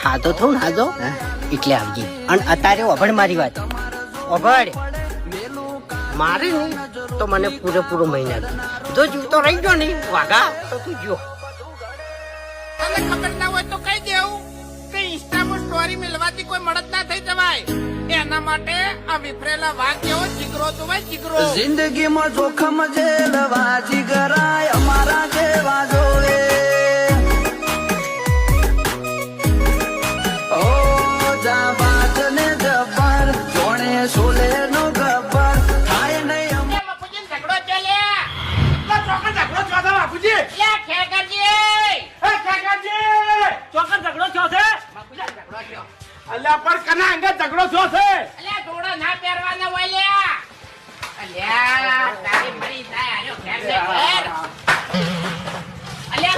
હાજો થઉં ને હાજો એટલે આવજે. અને અત્યારે ઓભળ મારી વાત ઓભળ મારે ને તો મને પૂરેપૂરો મહિના જો જીવતો રહી ગયો ને વાઘા તો તું જો તને ખબર ના હોય તો કહી દેવું કે ઇન્સ્ટામાં સ્ટોરી મેળવાથી કોઈ મળત ના થઈ જવાય. એના માટે આ વિફરેલા વાઘ જેવો જીગરો જોવાય જીગરો. જિંદગીમાં જોખમ જેલવા જીગરાય અમારા જેવા જોવે. ઓ જાબાજ ને જબર જોણે સોલે નો ગબ્બર થાય નહીં. બાપુજી ઝઘડો ચાલ્યા ચોકન ઝઘડો થયો છે બાપુજી. ખેગાજી ચોકન ઝઘડો થયો છે. બાપુજી ઝઘડો થયો. અલ્યા પણ કના અંગે ઝઘડો થયો છે. અલ્યા થોડા ના પહેરવાના હોય લ્યા. અલ્યા તારી મરી જાય આયો ઘેર ને ઘેર. અલ્યા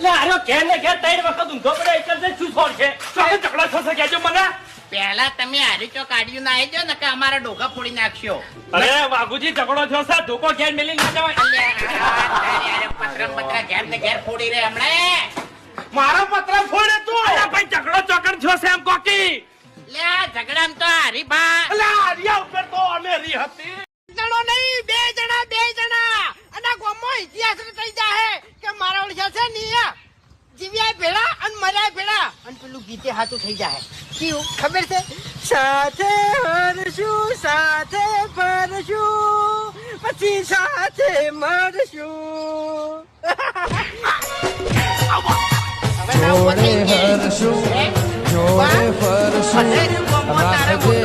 લે આરો ઘેર ને ઘેર 3 વખત ઊંધો પડે એટલે જ શું છોડ છે. ચોકન ઝઘડો થયો છે કેજો મને. પહેલા તમે હારી ચોક કાઢ્યું ના આવી ને કે અમારા ડોકા ફોડી નાખશો. અરે વાઘુજી ઝઘડો થયો છે ધોકો ઘેર મેલી ના જવાય. પત્ર ઘેર ને ઘેર ફોડી રહે હમણાં. મારો પત્ર ફોડે તું. અલ્યા ભાઈ ઝઘડો ચોકન થયો છે એમ કોકી. લે ઝઘડામ તો હારી ભા. અલ્યા આરિયા ઉપર તો અમે રી હતી. જણો નહીં બે જણા અને ગોમો ઇતિહાસ થઈ જાહે કે મારા ઓળખ્યા છે ની જીવ્યા ભેળા અને મર્યા ભેળા અને પેલું ગીતે હાથું થઈ જાહે. શું ખબર છે? સાથે હરશું સાથે ફરશું પછી સાથે મરશું. હવે ના ઉભો થઈ ગઈ. જોડે ફરશું રાખજે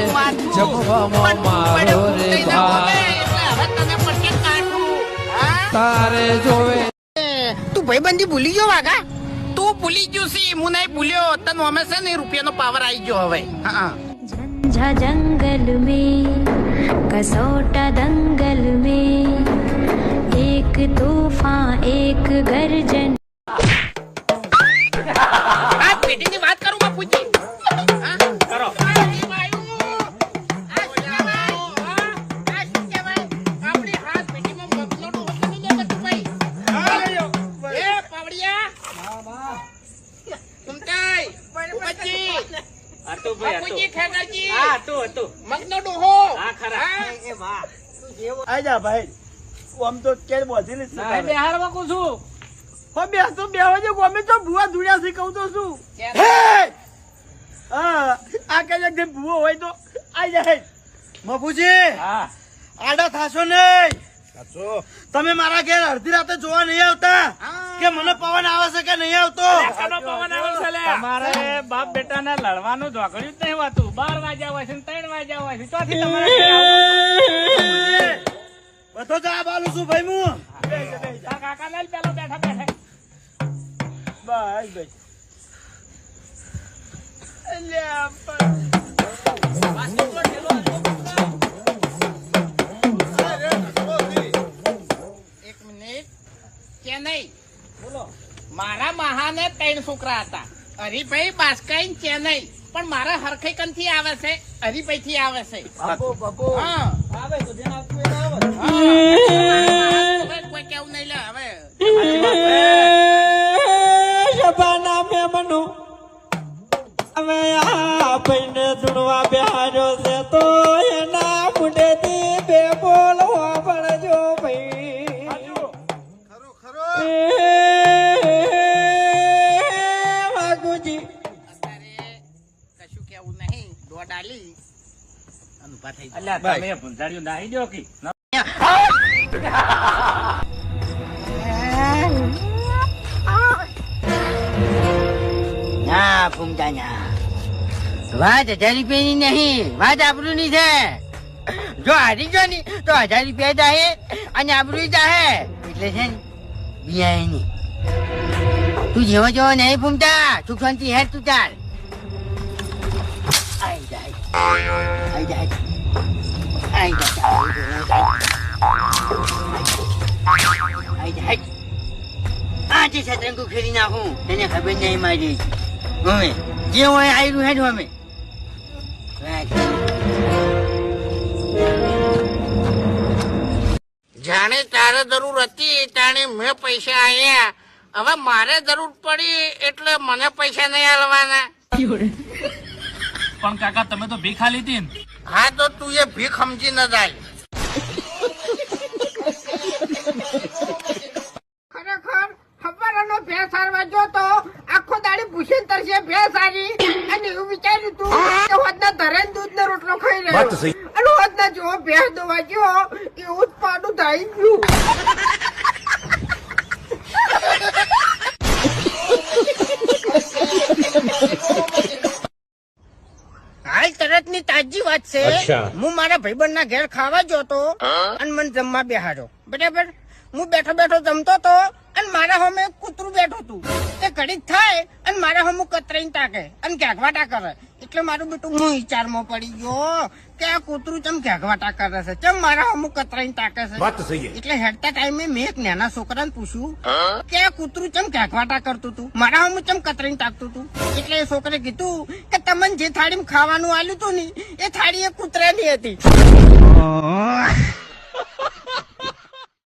જમવામાં મારો રે ભાઈ તારે જોવે. તું ભાઈબંધી ભૂલી ગયો વાઘા? તું ભૂલી ગયો છે હું નહીં ભૂલ્યો. તને અમે છે ને રૂપિયાનો પાવર આવી ગયો હવે. झंझा जंगल में कसौटा दंगल में एक तूफान एक गर्जन. આ પેટીની વાત કરું બાપુજી. કરો. મગનો ડોહો. આજા ભાઈ આમ તો કે બોધી ને ભાઈ બિહાર માં કું છું. હો બે તો બે વાગે ગમે તો ભૂવા ધુડિયા થી કહું તો શું. હા આ કે જે ભૂવો હોય તો આઈ જાય. મફુજી હા આડા થાશો નહીં. તમે મારા ઘેર અડધી રાતે જોવા નહીં આવતા કે મને પવન આવે છે કે નહીં આવતો. તમારે બાપ બેટા ને લડવાનું ઝઘડ્યું જ નહીં હોતું. 12 વાગ્યા હોય છે 3 વાગ્યા હોય છે ચોથી તમારે બધો જવાબ આલું છું ભાઈ હું. કાકા લાલ પેલો બેઠા બેઠા બસ ભાઈ એક મિનિટ કે નહીં બોલો. મારા મહાને 3 છોકરા હતા. હરિભાઈ બાસ્કાઈ ચેન્નઈ પણ મારા હરખઈ કંથી આવે છે હરિભાઈ થી આવે છે. હા આવે તો જેને આપવું એને આવે. હવે કોઈ કેવું નહીં લે હવે. શબાના મેમનો હવે આ ભાઈને ધૂણવા બેહાર્યો છે તો એના મુંડેથી બે બોલવા પડજો ભાઈ. વાઘુજી અત્યારે કશું કેવું નહીં. દોડ આલી અને ઉભા થઈ અલ્યા તમે ભૂંજાડ્યું નાહી દો કે ના ફૂમતા ના વાત 1000 રૂપિયાની નહીં વાત આબરૂની છે. જો હારી ગયો ને તો 1000 રૂપિયા જાહે અને આબરૂ જાહે એટલે છે ને બિયાય ની. તું જેવો જેવો નહીં ફૂમતા સુખ શાંતિ હેર તું ચાલ. આઈ જાય આઈ જાય આઈ જાય. આજે સતરંગો ખેલી નાખું તને ખબર નહીં મારી. ગમે જે હોય આયરું હેડ અમે જાણે તારે જરૂર હતી તાણે મેં પૈસા આયા હવે મારે જરૂર પડી એટલે મને પૈસા નહીં આલવાના. પણ કાકા તમે તો ભીખ આલી હતી ને. હા તો તું એ ભીખ સમજી ન જાય. ખરેખર હવારનો ભેંસ હારવા જો તો આખો દાડી ભૂસે તરસે ભેંસ હારી અને એવું વિચાર્યું તું કે હોદના ધરેન દૂધ ને રોટલો ખાઈ રહ્યો અને હોદના જો ભેંસ દોવા ગયો એવું જ પાડું થઈ ગયું. હાલ તરત ની તાજી વાત છે. હું મારા ભાઈબંધ ના ઘેર ખાવા જોતો અને મને જમવા બેહાડ્યો. બરાબર હું બેઠો બેઠો જમતો તો અને મારા સામે કૂતરું બેઠું હતું. તે ઘડીક થાય અને મારા સામે કતરાઈને તાકે અને ઘેઘવાટા કરે. એટલે મારું બેટું હું વિચારમાં પડી ગયો કે આ કૂતરું ચમ ઘેઘવાટા કરે છે, ચમ મારા સામે કતરાઈને તાકે છે. એટલે હેડતા ટાઈમે મેં એક નાના છોકરાને પૂછ્યું કે આ કૂતરું ચમ ઘેઘવાટા કરતું હતું, મારા સામે ચમ કતરાઈને તાકતું હતું. એટલે એ છોકરે કીધું કે તમને જે થાળીમાં ખાવાનું આલ્યું હતું ને એ થાળી એ કૂતરાની હતી.